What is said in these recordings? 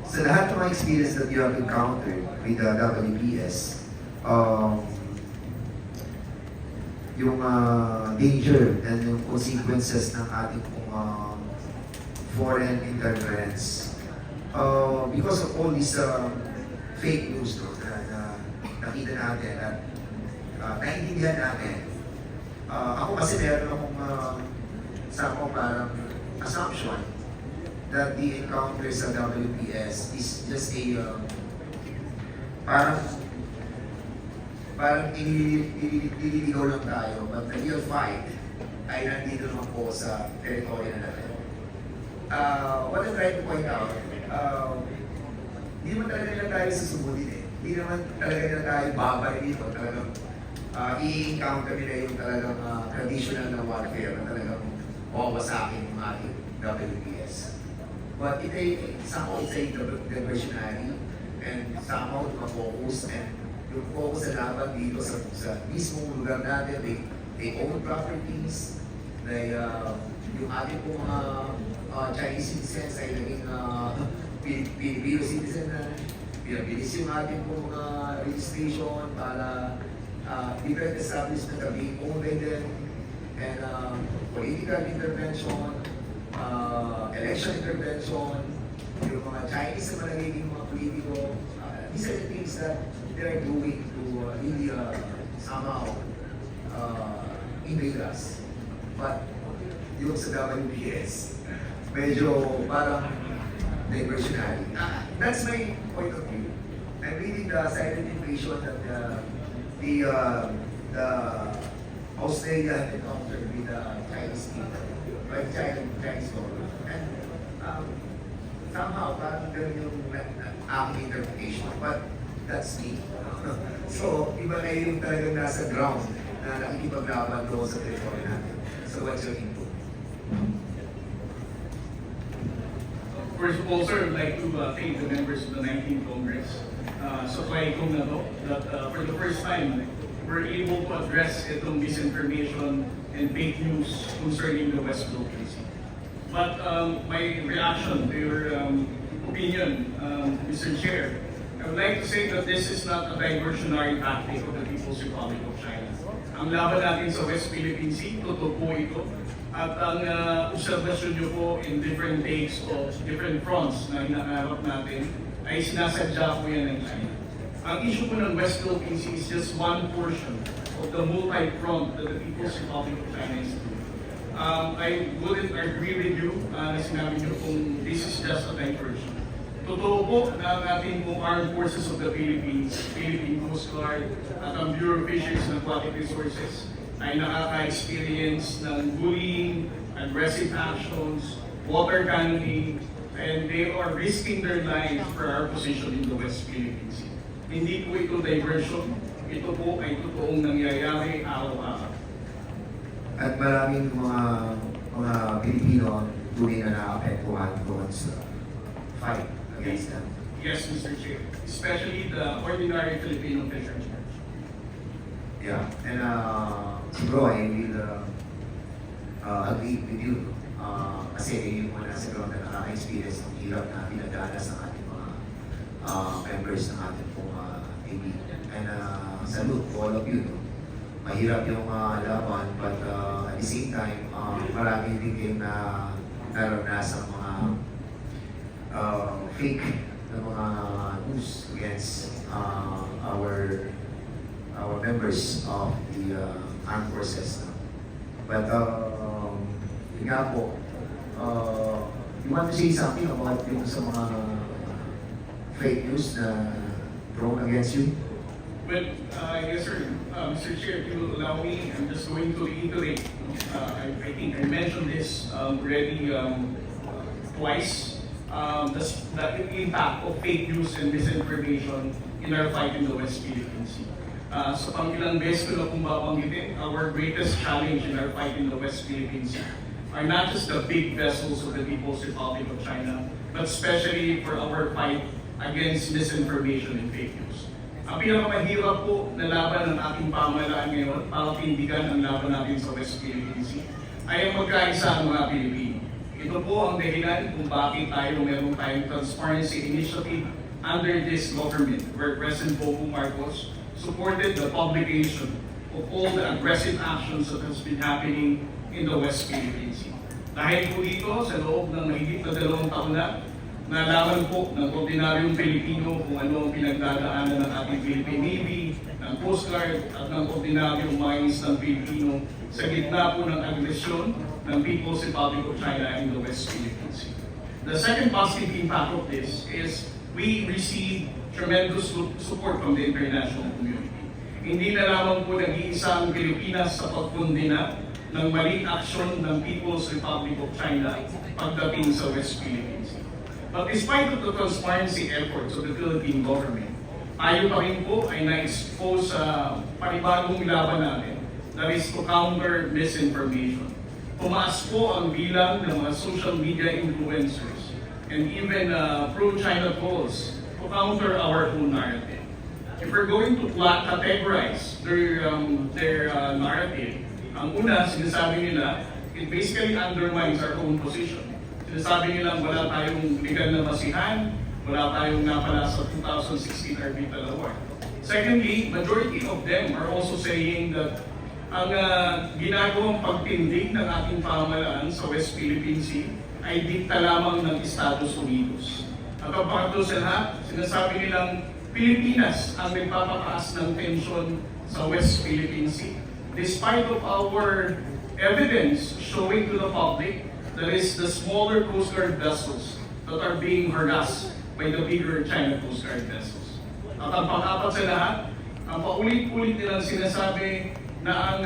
sa lahat ng mga experience that you have encountered with the WPS, yung danger and yung consequences ng ating foreign interference. Because of all these fake news na nakita natin at naiintindihan natin, ako kasi meron akong somehow parang assumption that the encounter sa WPS is just a parang nililigaw lang tayo, but the real fight ay nandito naman po sa territory na natin. What I'm trying to point out, hindi naman talaga nila tayo susubudin eh. Hindi naman talaga nila tayo babay dito. Talagang i-encounter nila yung talagang traditional na warfare na talagang wawasakin yung ating WPS. But somehow it's a diversionary and somehow focus and yung focus sa laban dito sa mismong lugar natin, they own properties, yung ating pong Chinese citizens ay naging Filipino citizen na, pinabilis yung ating pong registration para different establishment are being owned by them, and political intervention, election intervention, yung mga Chinese na nagiging mga politiko, these are the things that they're doing to really somehow invade us. But yung sa WPS, medyo parang diversionary. That's my point of view. I'm reading the silent invasion that the Australia encountered with the Chinese people, by Chinese government. And somehow parang ganun yung aking interpretation. But that's me. So, iba na yung talagang nasa ground na nakikipaglaban doon sa territory natin. So, what's your input? First of all, sir, I'd like to thank the members of the 19th Congress. Sa play kong na to, that for the first time, we're able to address itong misinformation and fake news concerning the West Philippine Sea. But my reaction to your opinion, Mr. Chair, I would like to say that this is not a diversionary tactic of the People's Republic of China. Ang laban natin sa West Philippine Sea, totoo po ito. At ang observasyon nyo po in different takes of different fronts na hinaharap natin ay sinasadya po yan ng China. Ang issue po ng West Philippine Sea is just one portion of the multi-front that the People's Republic of China is doing. I wouldn't agree with you na sinabi nyo kung this is just a diversion. Totoo po na ang ating Armed Forces of the Philippines, Philippine Coast Guard, at ang Bureau of Fisheries and Aquatic Resources ay nakaka-experience ng bullying, aggressive actions, water cannoning, and they are risking their lives for our position in the West Philippine Sea. Hindi po ito diversion, ito po ay totoong nangyayari araw-araw. At maraming mga Pilipino tunay na naapektuhan doon sa fight against them. Yes, Mr. Chair. Especially the ordinary Filipino fishermen. Yeah, and siguro I will agree with you. Kasi yung mga nasa ground na nakaka-experience ng hirap na pinadanas ng ating mga members ng ating pong TV. And salute to all of you. No? Mahirap yung laban, but at the same time, marami din kayong naranasan mga fake na mga news against our members of the armed forces. But yun nga po, you want to say something about yung sa mga fake news na thrown against you? Well, yes sir, Mr. Chair, if you will allow me, I'm just going to reiterate. I think I mentioned this already twice. The impact of fake news and misinformation in our fight in the West Philippine Sea. Sa pangilang beses ko na kung babanggitin, our greatest challenge in our fight in the West Philippine Sea are not just the big vessels of the People's Republic of China, but especially for our fight against misinformation and fake news. Ang pinakamahirap po na laban ng ating pamahalaan ngayon para tindigan ang laban natin sa West Philippine Sea ay ang magkaisa ng mga Pilipino. Ito po ang dahilan kung bakit meron tayong transparency initiative under this government where President Bongbong Marcos supported the publication of all the aggressive actions that has been happening in the West Philippine Sea. Dahil po dito, sa loob ng mahigit na 2 taon na, nalaman po ng ordinaryong Pilipino kung ano ang pinagdadaanan ng ating Philippine Navy, ng Coast Guard at ng ordinaryong mga isang Pilipino sa gitna po ng agresyon ng People's Republic of China in the West Philippine Sea. The second positive impact of this is we received tremendous support from the international community. Hindi na lamang po nag-iisa ang Pilipinas sa pagkondena ng maling aksyon ng People's Republic of China pagdating sa West Philippine Sea. But despite of the transparency efforts of the Philippine government, tayo pa rin po ay na-expose sa panibagong laban natin, that is to counter misinformation. Tumaas po ang bilang ng mga social media influencers and even pro-China trolls to counter our own narrative. If we're going to categorize their narrative, ang una, sinasabi nila, it basically undermines our own position. Sinasabi nila wala tayong legal na basihan, wala tayong napala sa 2016 Arbitral Award. Secondly, majority of them are also saying that ang ginagawang pagtindig ng ating pamahalaan sa West Philippine Sea ay dikta lamang ng Estados Unidos. At ang pangatlo sa lahat, sinasabi nilang Pilipinas ang nagpapataas ng tensyon sa West Philippine Sea. Despite of our evidence showing to the public that is the smaller Coast Guard vessels that are being harassed by the bigger China Coast Guard vessels. At ang pang-apat sa lahat, ang paulit-ulit nilang sinasabi na ang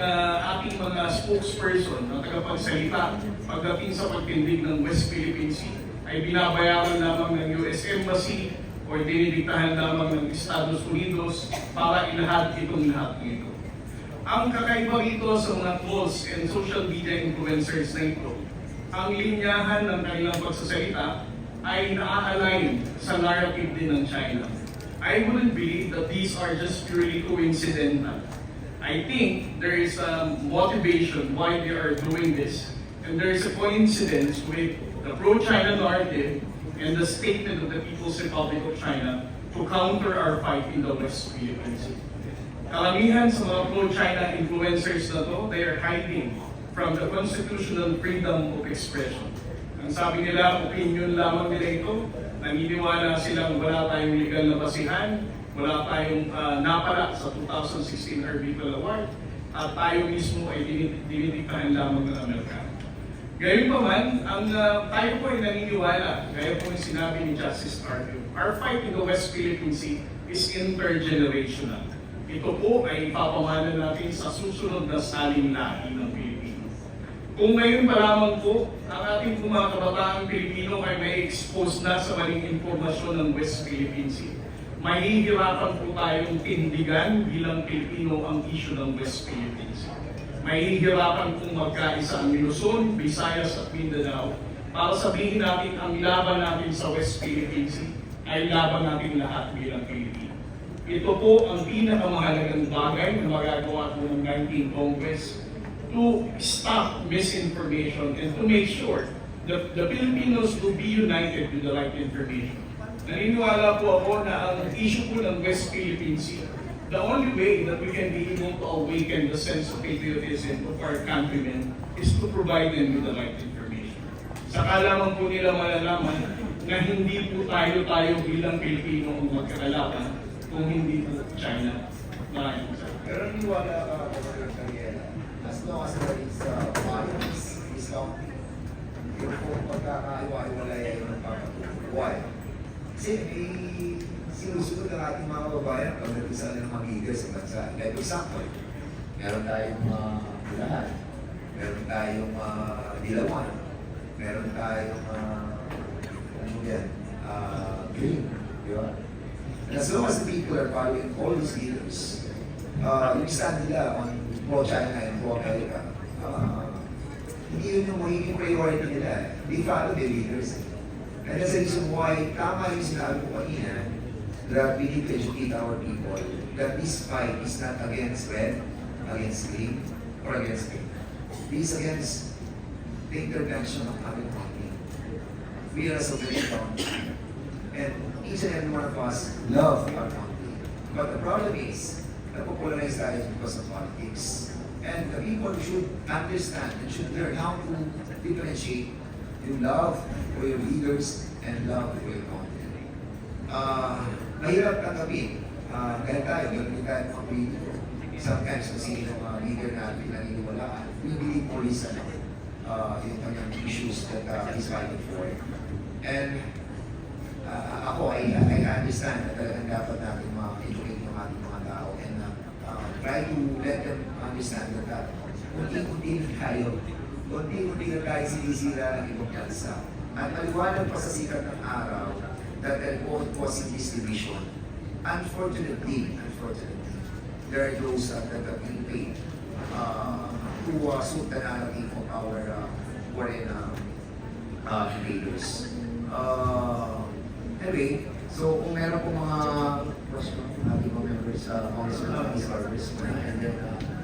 ating mga spokesperson na tagapagsalita pagdating sa pagtindig ng West Philippine Sea ay binabayaran lamang ng US Embassy o dinidiktahan lamang ng Estados Unidos para ilahad itong lahat nito. Ang kakaiba rito sa mga trolls and social media influencers na ito, ang linyahan ng kanilang pagsasalita ay naa-align sa narrative din ng China. I wouldn't believe that these are just purely coincidental. I think there is a motivation why they are doing this. And there is a coincidence with the pro-China narrative and the statement of the People's Republic of China to counter our fight in the West Philippine Sea. Kalamihan sa mga pro-China influencers na to, they are hiding from the constitutional freedom of expression. Ang sabi nila, opinion lamang nila ito, naniniwala silang wala tayong legal na basihan, wala tayong napala sa 2016 Arbitral Award, at tayo mismo ay dinidiktahan lamang ng Amerikano. Gayunpaman, tayo po ay naniniwala, gaya po yung sinabi ni Justice Carpio, our fight in the West Philippine Sea is intergenerational. Ito po ay ipapamahalan natin sa susunod na saling lahi ng Pilipino. Kung ngayon pa lamang po, ang ating mga kabataang Pilipino ay may expose na sa maling informasyon ng West Philippine Sea, mahihirapan po tayong tindigan bilang Pilipino ang issue ng West Philippine Sea. Mahihirapan pong magkaisa ang Luzon, Visayas at Mindanao para sabihin natin ang laban natin sa West Philippine Sea ay laban natin lahat bilang Pilipino. Ito po ang pinakamahalagang bagay na magagawa po ng 19th Congress to stop misinformation and to make sure that the Filipinos will be united with the right information. Naniniwala po ako na ang issue po ng West Philippine Sea, the only way that we can be able to awaken the sense of patriotism of our countrymen is to provide them with the right information. Saka lamang po nila malalaman na hindi po tayo bilang Pilipino ang magkakalaban kung hindi po China. Maraming salamat. Pero niwala ka sa kariyera, as long as there is violence, discounting, yung kung pagkakaiwa-iwalay ay magpapatuloy. Why? Kasi may sinusunod ang ating mga kababayan pagdating sa ng mga leader sa bansa. Like example, meron tayong Bulahan, meron tayong Dilawan, meron tayong Green, di ba? And as long as the people are following all these leaders, yung stand nila on pro-China and pro-America, hindi yun yung magiging priority nila. They follow their leaders. And that's the reason why, tama yung sinabi ko kanina, that we need to educate our people that this fight is not against red, against green, or against pink. This is against the intervention of other country. We are a sovereign country, and each and every one of us love our country. But the problem is, napopolarize tayo because of politics. And the people should understand and should learn how to differentiate yung love for your leaders and love for your country. Mahirap tanggapin. Kaya tayo, gano'n tayo mga politiko. Sometimes, kung sino yung mga leader natin naniniwalaan, we believe more is yung kanyang issues that he's fighting for. And ako, I understand na talagang dapat natin ma-educate yung ating mga tao and try to let them understand that unti-unti na tayo sinisira ng ibang bansa. At maliwanag pa sa sikat ng araw that they're causing this division. Unfortunately, there are those that have been paid to suit the narrative of our foreign invaders. Anyway, so kung meron po mga question ng ating mga members, Congressman Service, and then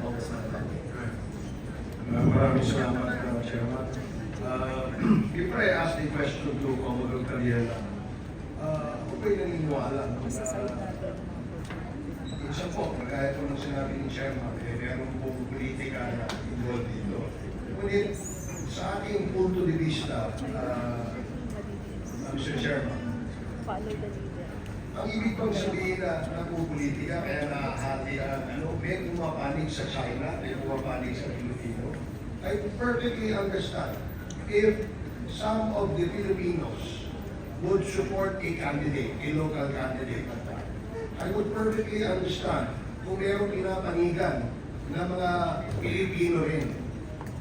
Congressman Kante. Maraming salamat, Chairman. Before I ask the question to Commodore Cariela, ako ba'y naniniwala na minsan po, kagaya po nung sinabi ni Chairman, meron pong politika na involved dito. Ngunit sa aking punto de vista, Mr. Chairman, ang ibig pang sabihin na politika, kaya nakahati may pumapanig sa China, may pumapanig sa Pilipino. I perfectly understand if some of the Filipinos would support a candidate, a local candidate. I would perfectly understand kung mayroong pinapanigan na mga Pilipino rin.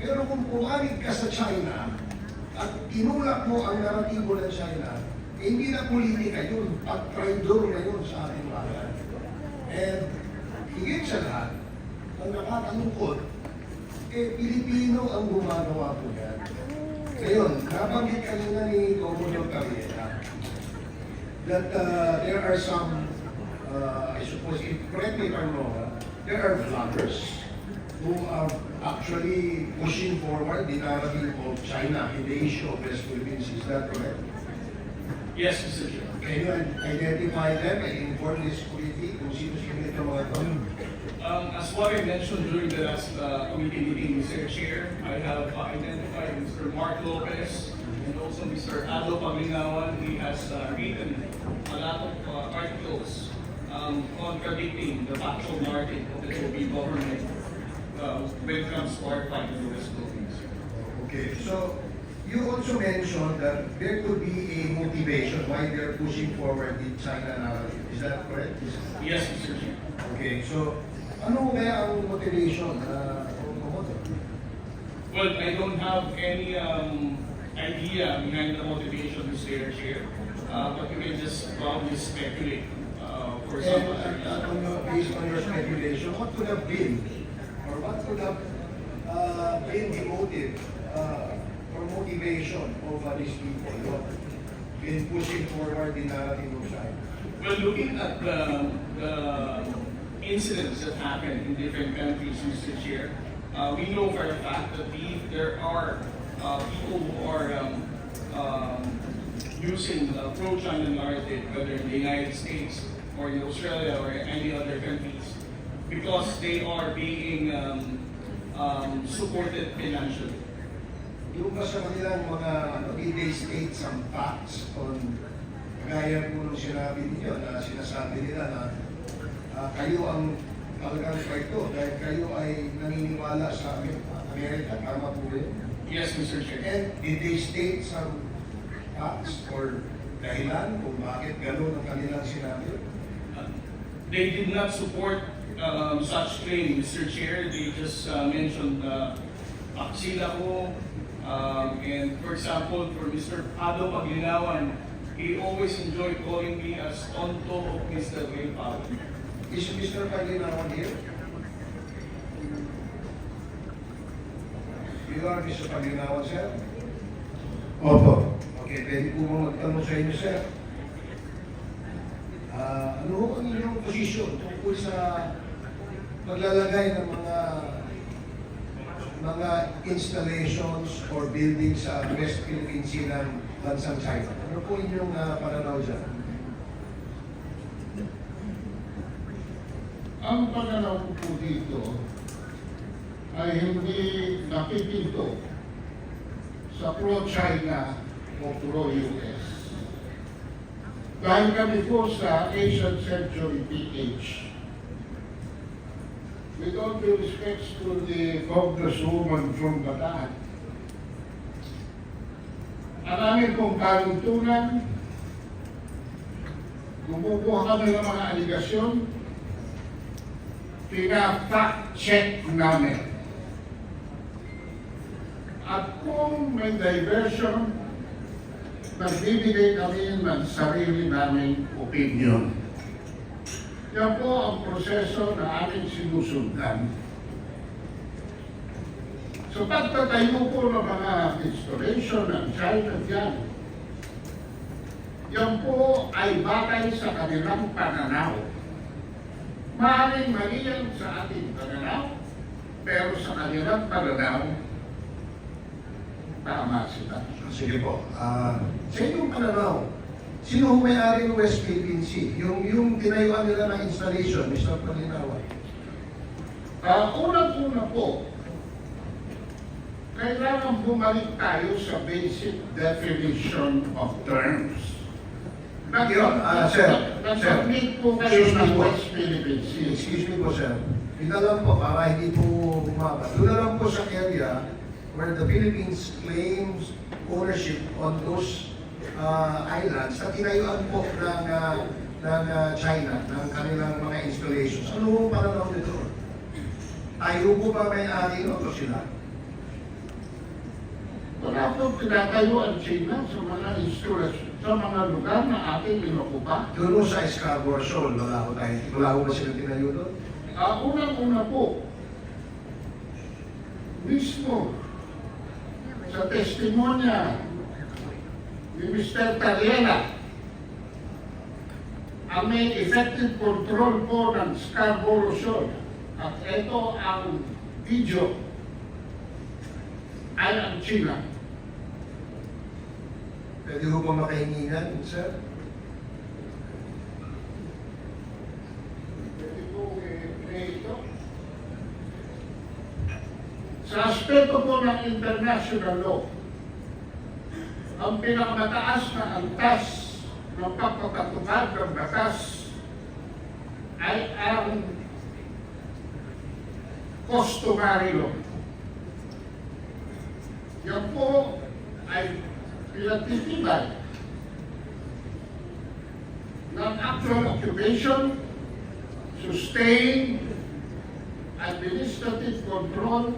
Pero kung pumanig ka sa China at inulak mo ang naratibo ng China, hindi na politika yun, pag-traidor na yun sa ating bayan. And higit sa lahat, ang nakakalungkot, Pilipino ang gumagawa po yan. Ngayon, nabanggit kanina ni Commodore Cariela that there are some, I suppose, correct me if I'm wrong, there are vloggers who are actually pushing forward the narrative of China in the issue of West Philippines. Is that correct? Yes, Mr. Chair. Can you identify them and inform this committee kung sino-sino ito mga ito? As what I mentioned during the last committee meeting, Mr. Chair, I have identified Mr. Mark Lopez and also Mr. Ado Paglinawan. He has written a lot of articles contradicting the factual narrative of the Philippine government when it comes to our fight in the West Philippines. Okay, so you also mentioned that there could be a motivation why they're pushing forward the China narrative. Is that correct? Yes, Mr. Chair. Okay, so ano kaya ang motivation Well, I don't have any idea behind the motivation, Mr. Chair, but you can just probably speculate for some other reason. Based on your speculation, what could have been or what could have been the motive or motivation of these people who have been pushing forward the narrative of China? Well, looking at the incidents that happen in different countries, Mr. Chair, we know for a fact that there are people who are using the pro-China narrative, whether in the United States or in Australia or any other countries, because they are being supported financially. Yung ba sa kanilang mga did they state some facts on gaya po nung sinabi ninyo na sinasabi nila na kayo ang talagang ito dahil kayo ay naniniwala sa Amerika, tama po rin? Yes, Mr. Chair. And did they state some facts or dahilan kung bakit gano'n ang kanilang sinabi? They did not support such claim, Mr. Chair. They just mentioned aksila ko. And for example, for Mr. Ado Paglinawan, he always enjoyed calling me as Tonto of Mr. Ray Pao. Is Mr. Paglinawan here? You are Mr. Paglinawan, sir? Opo. Okay, pwede po mo magtanong sa inyo, sir. Ano ho ang inyong posisyon tungkol sa paglalagay ng mga mga installations or buildings sa West Philippine Sea ng bansang China. Ano po inyong pananaw dyan? Ang pananaw ko po dito ay hindi nakipinto sa pro-China o pro-US. Dahil kami po sa Asian Century PH, with all due respects to the congresswoman from Bataan, ang amin pong kaluntunan, kumukuha kami ng mga aligasyon, pina-fact check namin. At kung may diversion, nagbibigay kami ng sarili naming opinion. Yan po ang proseso na aming sinusundan. So pagtatayo po ng mga installation ng China dyan, yan po ay batay sa kanilang pananaw. Maaaring mali yan sa ating pananaw, pero sa kanilang pananaw, tama sila. Sige po. Sa inyong pananaw, sino ang may-ari ng West Philippine Sea? Yung tinayuan nila ng installation, Mr. Palinawan. Unang-una po, kailangan bumalik tayo sa basic definition of terms. Yun, sir. Nag-submit po kayo Excuse me ng po. West Philippine Sea. Excuse me po, sir. Ito lang po, para hindi po bumaba. Doon na lang po sa area where the Philippines claims ownership on those islands na tinayuan po ng China, ng kanilang mga installations. Ano po pananaw nito? Tayo po ba may-ari o sila? Wala po tinatayo ang China sa mga instalasyon, sa mga lugar na ating inukupa. Doon po sa Scarborough Shoal, wala ko ba silang tinayo doon? Unang-una po, mismo sa testimonya ni Mr. Tariela, ang may effective control po ng Scarborough Shoal, at ito ang video, ay ang China. Pwede ko ba makahinginan, sir? Pwede po ito. Sa aspeto po ng international law, ang pinakamataas na antas ng pagpapatupad ng batas ay ang customary law. Yan po ay pinagtitibay ng actual occupation, sustained administrative control,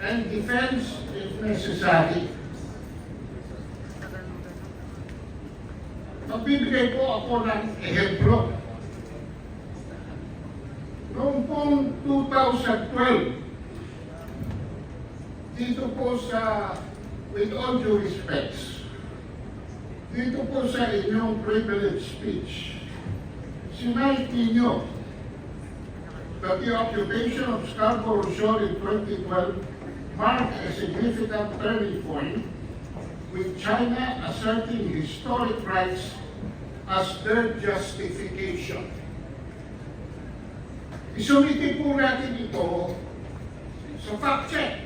and defense if necessary. Magbibigay po ako ng ehemplo. Noong pong 2012, dito po sa, with all due respects, dito po sa inyong privilege speech, sinabi niyo that the occupation of Scarborough Shoal in 2012 marked a significant turning point, with China asserting historic rights as their justification. Isumiti po natin ito sa fact check.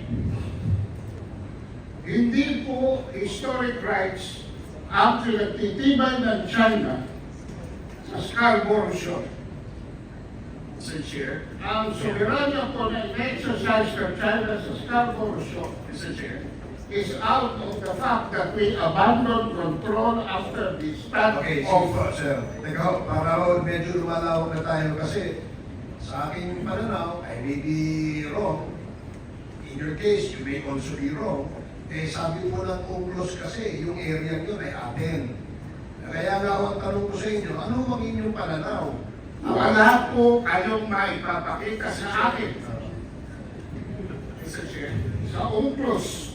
Hindi po historic rights ang pinagtitibay ng China sa Scarborough Shoal. Mr. Chair, Ang soberanya po na in-exercise ng China sa Scarborough Shoal Mr. Chair, is out of the fact that we abandoned control after the start Okay, sige of po, sir. Teka ho, para ho, medyo lumalawak na tayo kasi sa aking pananaw, I may be wrong. In your case, you may also be wrong. Eh, sabi po ng UNCLOS kasi, yung area nyo ay atin. Kaya nga ho, ang tanong ko sa inyo, ano ang inyong pananaw? wala po kayong maipapakita sa akin Mr. Chair, sa UNCLOS.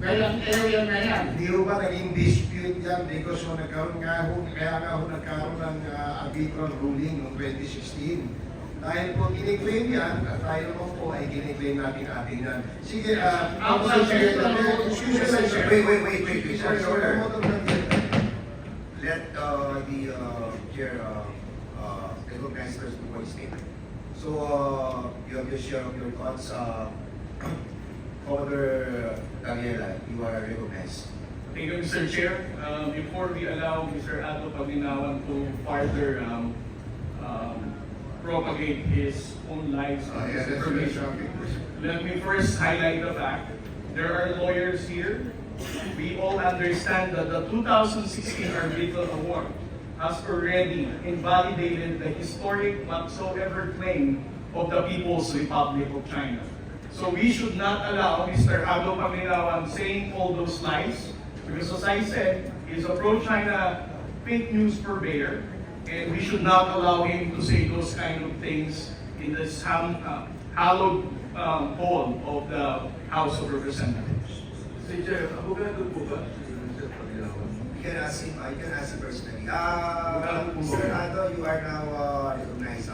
Kaya ang area na yan, Hindi ho ba naging dispute yan because nagkaroon nga ho, kaya nga ho nagkaroon ng arbitral ruling noong 2016 Dahil po kiniklaim yan, at tayo naman po ay kiniklaim natin ating yan. Sige, Ang excuse Sir, me, Wait. Sir, promoter ng Let the chair recognize first before the statement. So, you have your share of your thoughts. Commodore Daniela, you are recognized. Thank you, Mr. Chair. Before we allow Mr. Ato Paglinawan to further propagate his own lies and disinformation, let me first highlight the fact there are lawyers here. We all understand that the 2016 Arbitral Award has already invalidated the historic whatsoever claim of the People's Republic of China. So we should not allow Mr. Ato Paglinawan saying all those lies, because as I said, he's a pro-China fake news purveyor, and we should not allow him to say those kind of things in this hallowed hall of the House of Representatives. Mr. Chair, abogado po ba si Mr. Paglawan? You can ask him personally. Wala po Sir ba? Ato, you are now recognized.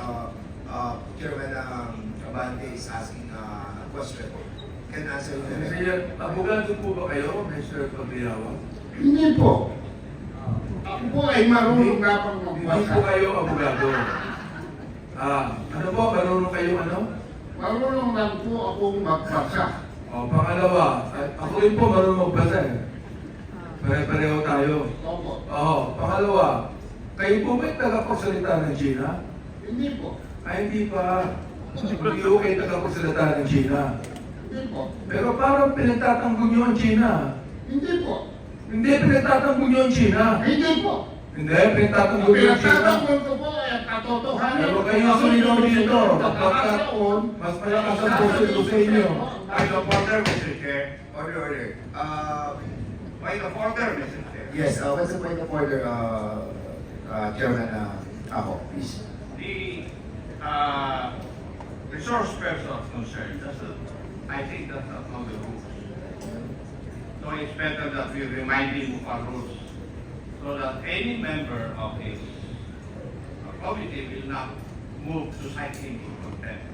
Chairman Abante is asking a question. Can answer you. Mr. Chair, abogado po ba kayo, Mr. Paglawan? Hindi po. Ako po ay marunong lamang Hindi po magbasa. kayo abogado. Ano po, marunong kayo ano? Marunong lang po akong magbasa. O, pangalawa, ako rin po marunong magbasa eh. Pare-pareho tayo. Opo. Oo, pangalawa, kayo po ba'y tagapagsalita ng China? Hindi po. Ay, hindi pa. Hindi ko kayo tagapagsalita ng China. Hindi po. Pero parang pinagtatanggol nyo ang China. Hindi po. Hindi, pinagtatanggol nyo ang China. Hindi po. Hindi, pinagtatanggol nyo ang China. Pinagtatanggol ko po ay ang katotohanan. Pero kayo sumigaw dito. Pagkakataon, Mas malakas ang boses ko sa inyo. Point of order, Mr. Chair. Order. Point of order, Mr. Chair. Yes, what's the point of order, Chairman Ako, please? The resource person concerned, I think that's not how the rules. So it's better that we remind him of our rules so that any member of his committee will not move to cite him in contempt.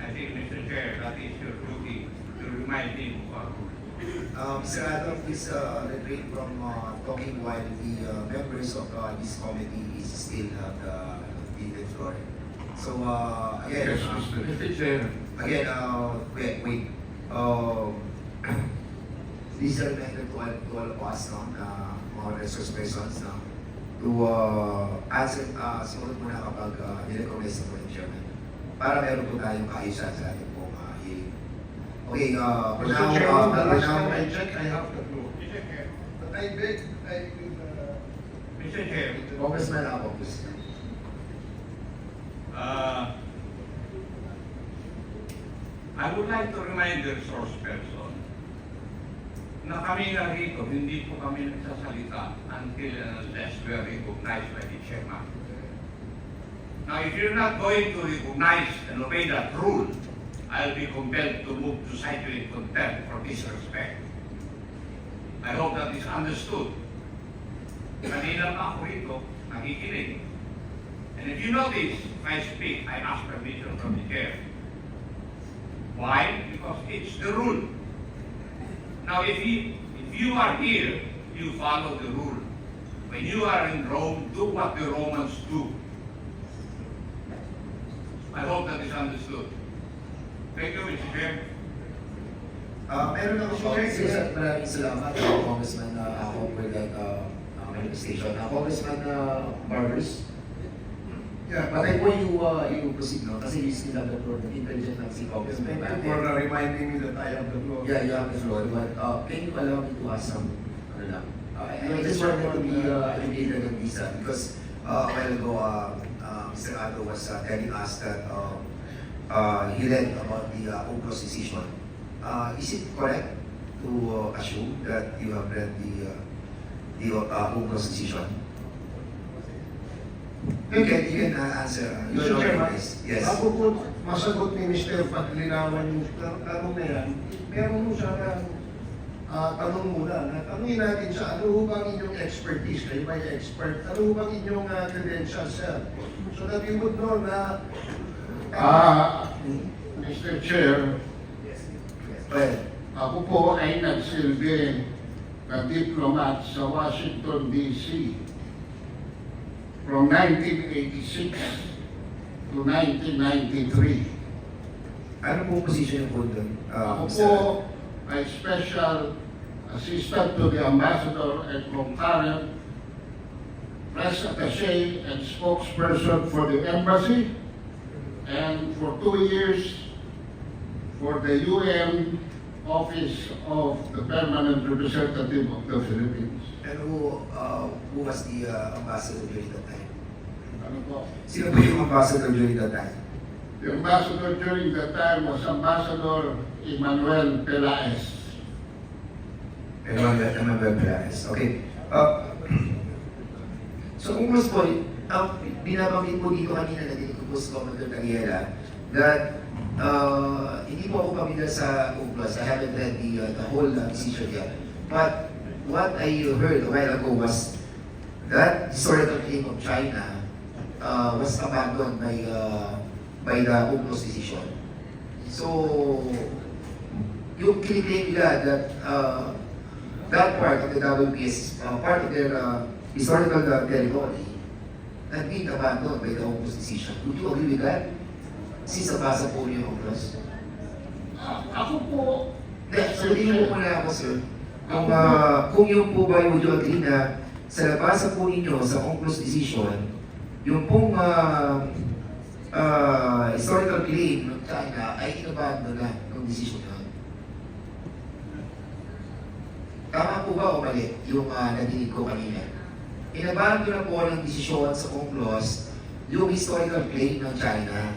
I think, Mr. Chair, that is your duty to remind him of our rules. Mr. Ato, please refrain from talking while the members of this committee is still on the floor. So, again, Mr. Chair. Again, wait. These are reminder to all of us, no, na mga resource persons, no, to answer, sumunod muna kapag nirecognize po yung chairman. Para meron po tayong kaayusan sa ating pong hearing. Okay, for Mr. now, Chairman, the last now, time I checked, I have the floor. Mr. Chair. But I beg, Mr. Chair. Congressman Ako, please. I would like to remind the resource person na kami na rito, hindi po kami nagsasalita until and unless we are recognized by the chairman. Now, if you're not going to recognize and obey that rule, I'll be compelled to move to cite you in contempt for disrespect. I hope that is understood. Kanina pa ako rito, nakikinig. And if you notice, if I speak, I ask permission from the chair. Why? Because it's the rule. Now, if you are here, you follow the rule. When you are in Rome, do what the Romans do. I hope that is understood. Thank you, Mr. Chair. Meron ako po, maraming salamat, Congressman Ako, for that manifestation. Congressman Barbers, yeah, but patay po you proceed, no? Kasi you still have the floor, intelligent lang si Congressman. thank you for reminding me that I have the floor. Yeah, you have the floor, but can you allow me to ask some, ano lang? I just wanted to be educated on this, because a while ago, Mr. Ato was telling us that he read about the UNCLOS decision. Is it correct to assume that you have read the UNCLOS decision? You can answer. Mr. Chairman, Yes. bago po masagot ni Mr. Paglinawan yung tanong na yan, meron mo sana tanong muna, tanungin natin siya, ano ho bang inyong expertise? Kayo ba yung expert? Ano ho bang inyong credentials, sir? So that we would know na... Mr. Chair, Well, ako po ay nagsilbi na diplomat sa Washington, D.C. from 1986 to 1993. ano pong position yung po doon? Ako po ay Special Assistant to the Ambassador and Concurrent Press Attaché and Spokesperson for the Embassy, and for 2 years for the UN Office of the Permanent Representative of the Philippines. And who was the ambassador during that time? Ano po? Sino po yung ambassador during that time? The ambassador during that time was Ambassador Emmanuel Pelaez. Emmanuel Pelaez. Okay. So kung gusto po, binabanggit po dito kanina na dito po si Commodore Tariela that hindi po ako pamilya sa UNCLOS. I haven't read the whole decision yet. But what I heard a while ago was that historical claim of China was abandoned by the UNCLOS decision. So, yung kiniklaim nila that that part of the WPS, part of their historical territory, had been abandoned by the UNCLOS decision. Would you agree with that? Since nabasa po niyo yung UNCLOS. Ako po, Sabihin mo muna ako, sir. Kung yung po ba, would you agree na sa nabasa po ninyo sa UNCLOS decision, yung pong historical claim ng China ay inabandon na ng decision na. Tama po ba o mali yung nadinig ko kanina? Inabandon na po ng desisyon sa UNCLOS yung historical claim ng China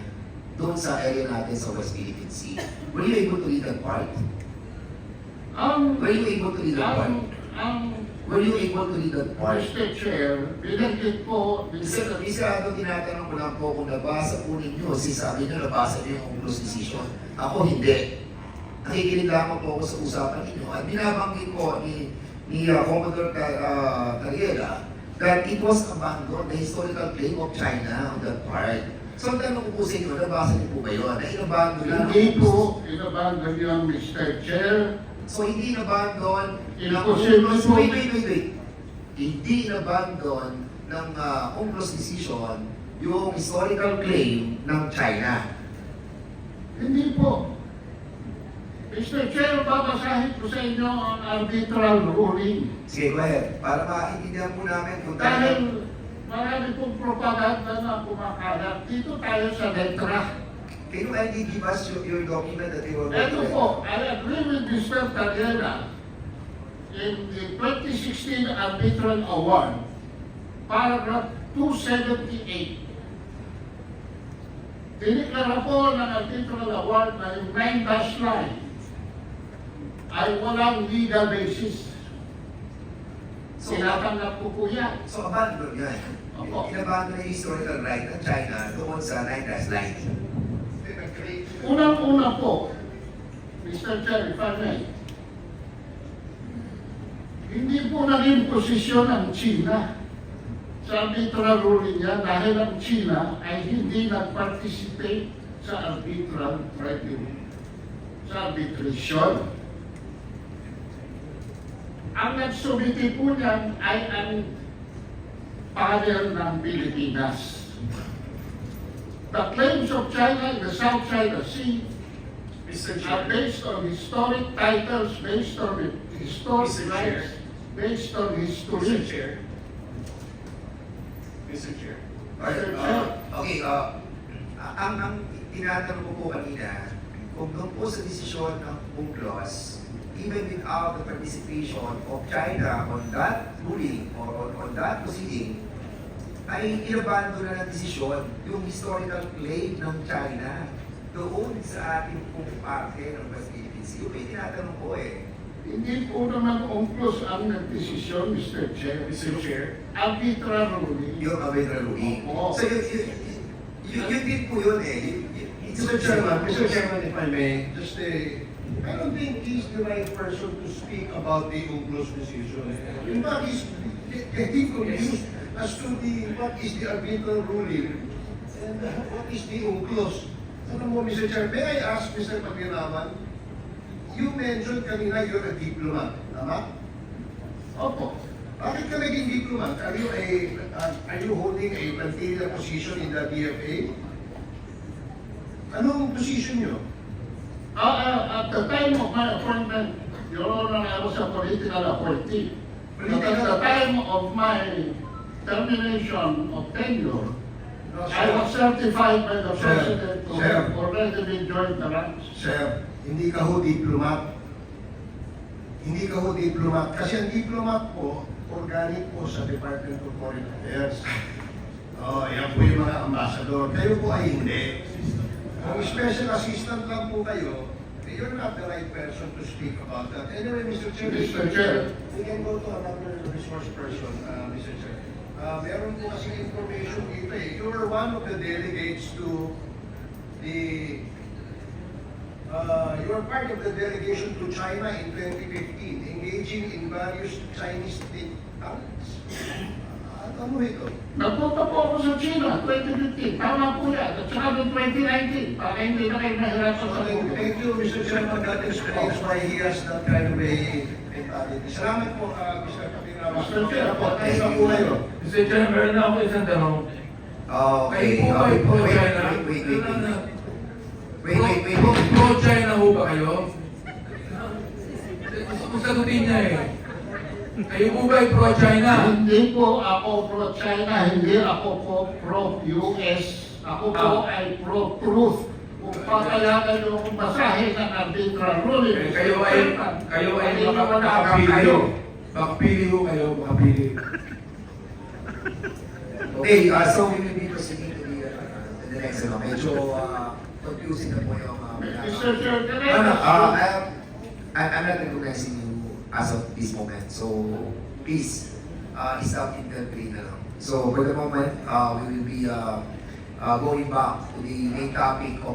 doon sa area natin sa West Philippine Sea. Were you able to read that part? Were you able to read that part? Were you able to read that part? Mr. Chair, binanggit po, Isa tinatanong ko lang po kung nabasa po ninyo, sabi nyo nabasa nyo yung UNCLOS decision. Ako hindi. Nakikinig lamang po ako sa usapan ninyo. At binabanggit po ni Commodore Tariela that it was abandoned, the historical claim of China on that part. So ang tanong ko po sa inyo, nabasa niyo po ba yun? Na inabandon na? hindi po inabandon yung Mr. Chair. So hindi inabandon Imposible po. Wait. Hindi inabandon ng UNCLOS decision yung historical claim ng China. Hindi po. Mr. Chair, babasahin ko sa inyo ang arbitral ruling. Sige, go ahead. Para maintindihan po namin kung Dahil marami pong propaganda na kumakalat. Dito tayo sa letra. Can you kindly give us your document that you were Ito po, I agree with Mr. Tariela in the 2016 Arbitral Award, paragraph 278. Diniklara po ng Arbitral Award na yung 9-dash line ay walang legal basis. Tinatanggap ko po yan. So, abandon yan. Opo. Inabandon na yung historical right ng China doon sa 9-dash line. Unang-una po, Mr. Chair, if I may, hindi po naging posisyon ng China sa arbitral ruling niya dahil ang China ay hindi nag-participate sa arbitral tribunal, sa arbitration. Ang nagsumiti po niyan ay ang panel ng Pilipinas. The claims of China in the South China Sea Mr. are Chair, based on historic titles, based on historic Mr. rights, based on Mr. history. Chair, Mr. Chair. Okay, ang tinatanong ko po kanina, kung doon po sa desisyon ng UNCLOS, even without the participation of China on that ruling or on that proceeding, ay inabando na ng desisyon yung historical claim ng China doon sa ating pong parte ng West Philippine Sea. Yung tinatanong ko eh. Hindi po naman UNCLOS ang nagdesisyon, Mr. Chair. Mr. Chair, Arbitral ruling. Yung arbitral ruling. Oo. So yun din po yun eh. Mr. Chairman, if I may, just I don't think he's the right person to speak about the UNCLOS decision. In fact, he's getting confused as to what is the arbitral ruling and what is the UNCLOS. Alam mo, Mr. Chair, may I ask Mr. Pagdiraman, you mentioned kanina you're a diplomat, tama? Opo. Bakit ka naging diplomat? Are you holding a managerial position in the DFA? Anong position nyo? At the time of my appointment, Your Honor, I was a political appointee. But at the time of my termination of tenure, I was certified by the Sir, President to sir. have already been joined the ranks. Sir, hindi ka ho diplomat. Hindi ka ho diplomat. Kasi ang diplomat po, organic po sa Department of Foreign Affairs. Yan po yung mga ambassador. Kayo po ay hindi. Kung special assistant lang po kayo, you're not the right person to speak about that. Anyway, Mr. Chair, Mr. Chair. we can go to another resource person, Mr. Chair. Meron po kasi information dito eh. You were one of the delegates to the you were part of the delegation to China in 2015, engaging in various Chinese think tanks. Ano ito? Nagpunta po ako sa China, 2015. Tama po yan. At saka noong 2019, para hindi na kayo nahirapan sa mundo. Thank you, Mr. Chairman. That explains why he has that kind of a mentality. Salamat po, Mr. Kapirawa. Mr. Chair, po, tayo na po kayo. Mr. Chair, meron na ako isang tanong. Okay, Kayo po ba ay pro-China? wait. Pro-China ho ba kayo? Kung sagutin niya eh. Kayo po ba ay pro-China? Hindi po ako pro-China, hindi ako po pro-US. Ako po ay pro-truth. Kung patayagan niyo kung basahin ang arbitral ruling. Kayo ay makapili. Makapili ho kayo, makapili. Okay, so we will be proceeding to the next ano. Medyo confusing na po yung Mr. Chair, can I No, no, ask I'm not recognizing you as of this moment. So please, stop interpreting na lang. So for the moment, we will be going back to the main topic of